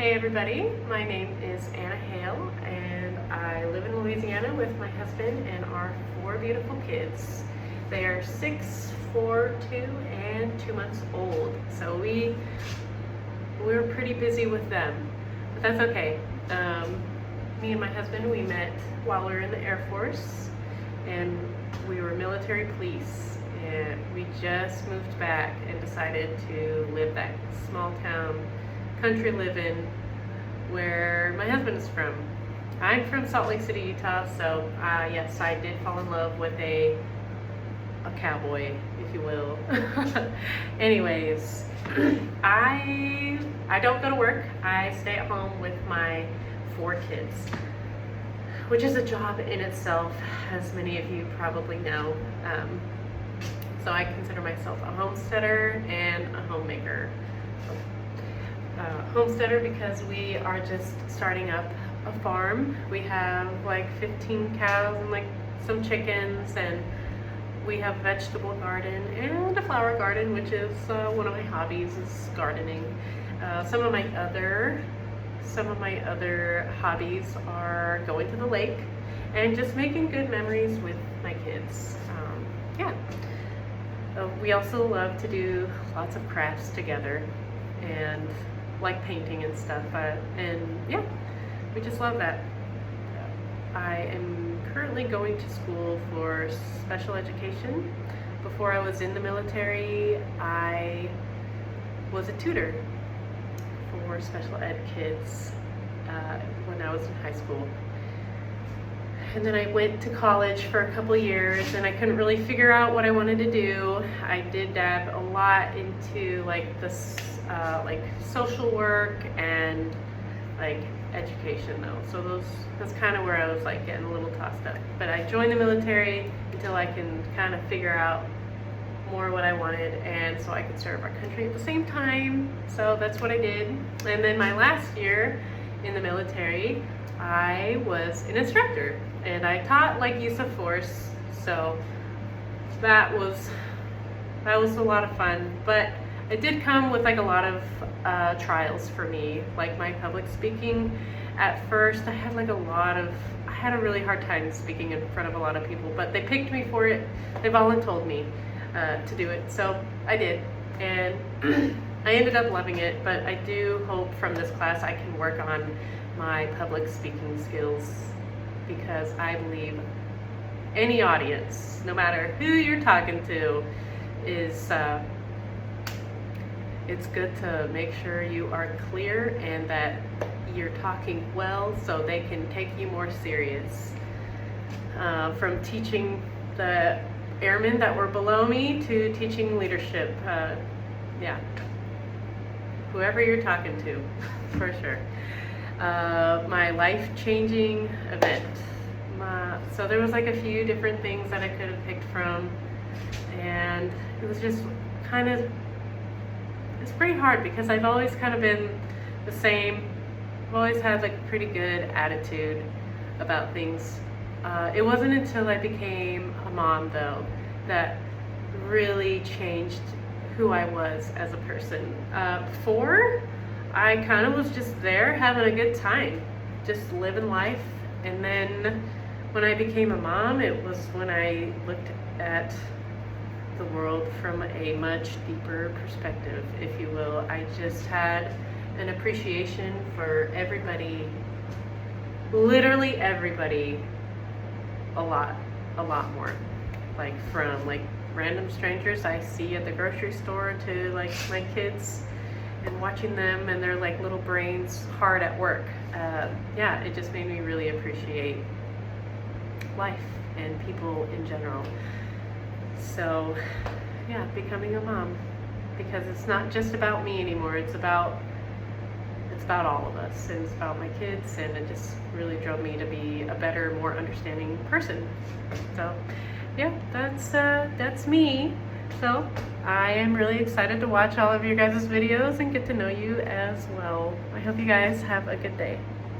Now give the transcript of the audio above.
Hey everybody, my name is Anna Hale and I live in Louisiana with my husband and our 4 beautiful kids. They are 6, 4, 2, and 2 months old. So we're pretty busy with them, but that's okay. Me and my husband, we met while we were in the Air Force and we were military police, and we just moved back and decided to live that small town country living where my husband is from. I'm from Salt Lake City, Utah, so yes, I did fall in love with a cowboy, if you will. Anyways, I don't go to work. I stay at home with my 4 kids, which is a job in itself, as many of you probably know. So I consider myself a homesteader and a homemaker. Homesteader because we are just starting up a farm. We have like 15 cows and like some chickens, and we have a vegetable garden and a flower garden, which is one of my hobbies, is gardening. Some of my other hobbies are going to the lake and just making good memories with my kids. We also love to do lots of crafts together and like painting and stuff, and yeah, we just love that. I am currently going to school for special education. Before I was in the military, I was a tutor for special ed kids when I was in high school. And then I went to college for a couple of years and I couldn't really figure out what I wanted to do. I did dab a lot into like this like social work and like education though. So that's kind of where I was like getting a little tossed up. But I joined the military until I can kind of figure out more what I wanted, and so I could serve our country at the same time. So that's what I did. And then my last year in the military, I was an instructor and I taught like use of force. So that was a lot of fun, but it did come with like a lot of trials for me. Like my public speaking, at first I had a really hard time speaking in front of a lot of people, but they picked me for it. They volunteered me to do it, so I did, and I ended up loving it. But I do hope from this class I can work on my public speaking skills, because I believe any audience, no matter who you're talking to, is it's good to make sure you are clear and that you're talking well so they can take you more serious. From teaching the airmen that were below me to teaching leadership, yeah, whoever you're talking to, for sure. My life-changing event. So there was like a few different things that I could have picked from, and it was just kind of, it's pretty hard because I've always kind of been the same. I've always had like a pretty good attitude about things. It wasn't until I became a mom though that really changed who I was as a person. Before, I kind of was just there having a good time, just living life. And then when I became a mom, it was when I looked at the world from a much deeper perspective, if you will. I just had an appreciation for everybody, literally everybody, a lot more. Like from like random strangers I see at the grocery store to like my kids, and watching them and their like little brains hard at work. Yeah, it just made me really appreciate life and people in general. So yeah, becoming a mom, because it's not just about me anymore, it's about all of us, and it's about my kids, and it just really drove me to be a better, more understanding person. So yeah, that's me. So I am really excited to watch all of your guys' videos and get to know you as well. I hope you guys have a good day.